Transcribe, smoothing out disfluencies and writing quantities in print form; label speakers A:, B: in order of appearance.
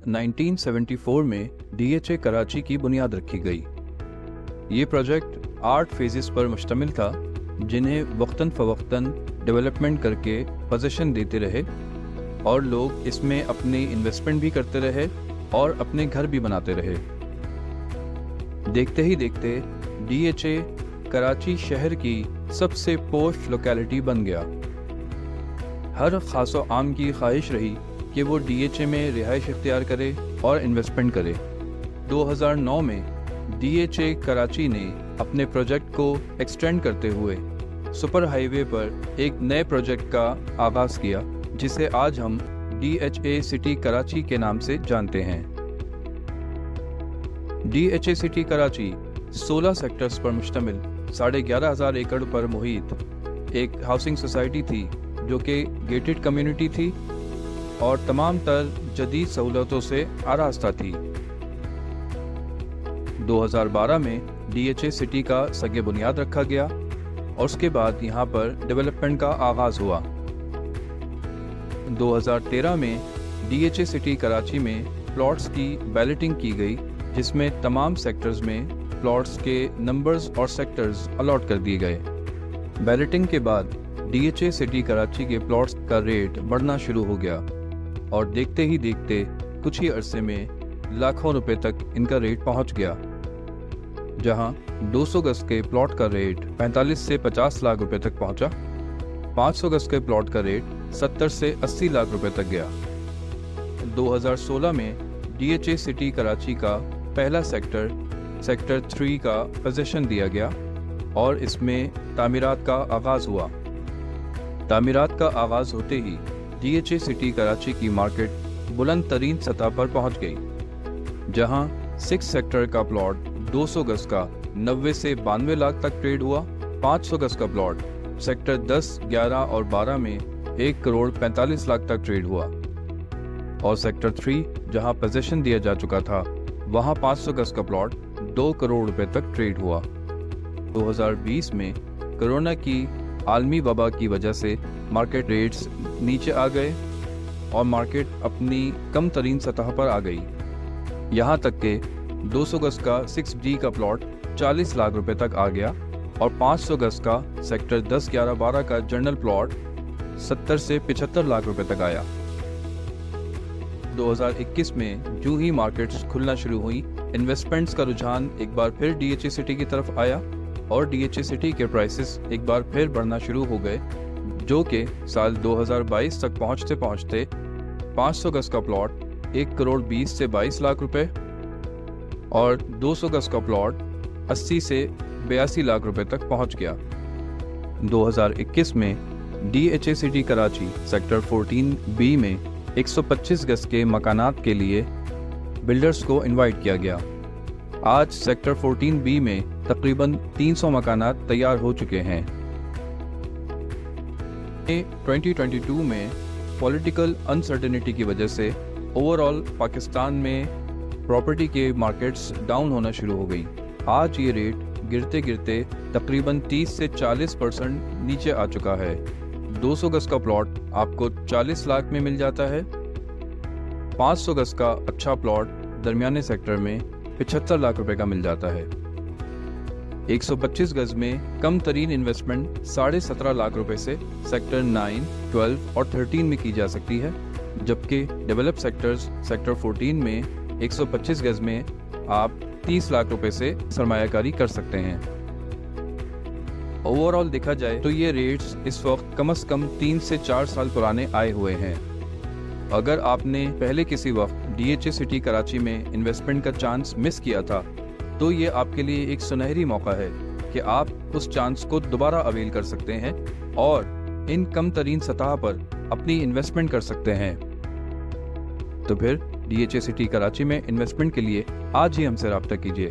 A: 1974 में DHA कराची की बुनियाद रखी गई। ये प्रोजेक्ट 8 फेजेस पर मुश्तमिल था, जिन्हें वक्तन फ़वक्तन डेवलपमेंट करके पोजीशन देते रहे और लोग इसमें अपनी इन्वेस्टमेंट भी करते रहे और अपने घर भी बनाते रहे। देखते ही देखते DHA कराची शहर की सबसे पोश लोकेलिटी बन गया। हर खासो आम की ख्वाहिश रही कि वो DHA में रिहाइश इख्तियार करे और इन्वेस्टमेंट करे। 2009 में DHA कराची ने अपने प्रोजेक्ट को एक्सटेंड करते हुए सुपर हाईवे पर एक नए प्रोजेक्ट का आगाज़ किया, जिसे आज हम DHA सिटी कराची के नाम से जानते हैं। DHA सिटी कराची 16 सेक्टर्स पर मुश्तमिल 11,500 एकड़ पर मुहित एक हाउसिंग सोसाइटी थी, जो कि गेटेड कम्युनिटी थी और तमाम तर जदीद सहूलतों से आरास्ता थी। 2012 में DHA सिटी का सगे बुनियाद रखा गया और उसके बाद यहाँ पर डेवलपमेंट का आगाज़ हुआ। 2013 में DHA सिटी कराची में प्लॉट्स की बैलेटिंग की गई, जिसमें तमाम सेक्टर्स में प्लॉट्स के नंबर्स और सेक्टर्स अलॉट कर दिए गए। बैलेटिंग के बाद DHA सिटी कराची के प्लॉट्स का रेट बढ़ना शुरू हो गया और देखते ही देखते कुछ ही अरसे में लाखों रुपए तक इनका रेट पहुंच गया, जहां 200 गज के प्लॉट का रेट 45 से 50 लाख रुपए तक पहुंचा। 500 गज के प्लॉट का रेट 70 से 80 लाख रुपए तक गया। 2016 में DHA सिटी कराची का पहला सेक्टर 3 का पोजीशन दिया गया और इसमें तामीरात का आगाज़ हुआ। तामीरात का आगाज़ होते ही DHA सिटी कराची की मार्केट बुलंद तरीन सतह पर पहुंच गई, जहां 6 सेक्टर का प्लॉट 200 गज का 90 से 92 लाख तक ट्रेड हुआ। 500 गज का प्लॉट सेक्टर 10, 11 और 12 में 1 करोड़ 45 लाख तक ट्रेड हुआ और सेक्टर 3 जहां पोजीशन दिया जा चुका था, वहां 500 गज का प्लॉट 2 करोड़ रुपए तक ट्रेड हुआ। 2020 में कोरोना की आलमी वबा की वजह से मार्केट रेट्स नीचे आ गए और मार्केट अपनी कम तरीन सतह पर आ गई। यहाँ तक कि 200 गज का 6D का प्लॉट 40 लाख रुपए तक आ गया और 500 गज का सेक्टर 10, 11, 12 का जनरल प्लॉट 70 से 75 लाख रुपए तक आया। 2021 में जो ही मार्केट्स खुलना शुरू हुई, इन्वेस्टमेंट्स का रुझान एक बार फिर DHA सिटी की तरफ आया और DHA सिटी के प्राइसेस एक बार फिर बढ़ना शुरू हो गए, जो कि साल 2022 तक पहुंचते पहुंचते 500 गज का प्लॉट 1 करोड़ 20 से 22 लाख रुपए और 200 गज का प्लॉट 80 से 82 लाख रुपए तक पहुंच गया। 2021 में DHA city Karachi sector 14B में 125 गज के मकानात के लिए बिल्डर्स को इनवाइट किया गया। आज सेक्टर 14B में तकरीबन 300 मकानात तैयार हो चुके हैं। 2022 में पॉलिटिकल अनसर्टेनिटी की वजह से ओवरऑल पाकिस्तान में प्रॉपर्टी के मार्केट्स डाउन होना शुरू हो गई। आज ये रेट गिरते गिरते तकरीबन 30 से 40% नीचे आ चुका है। 200 गज का प्लॉट आपको 40 लाख में मिल जाता है। 500 गज का अच्छा प्लॉट दरमियाने सेक्टर में 75 लाख रुपए का मिल जाता है। 125 गज में कम तरीन इन्वेस्टमेंट 17.5 लाख रुपए से सेक्टर 9, 12 और 13 में की जा सकती है, जबकि डेवलप सेक्टर्स सेक्टर 14 में 125 गज में आप 30 लाख रुपए से सरमायाकारी कर सकते हैं। ओवरऑल देखा जाए तो ये रेट्स इस वक्त कम से कम 3 से 4 साल पुराने आए हुए हैं। अगर आपने पहले किसी वक्त DHA सिटी कराची में इन्वेस्टमेंट का चांस मिस किया था, तो ये आपके लिए एक सुनहरी मौका है कि आप उस चांस को दोबारा अवेल कर सकते हैं और इन कम तरीन सतह पर अपनी इन्वेस्टमेंट कर सकते हैं। तो फिर DHA सिटी कराची में इन्वेस्टमेंट के लिए आज ही हमसे राब्ता कीजिए।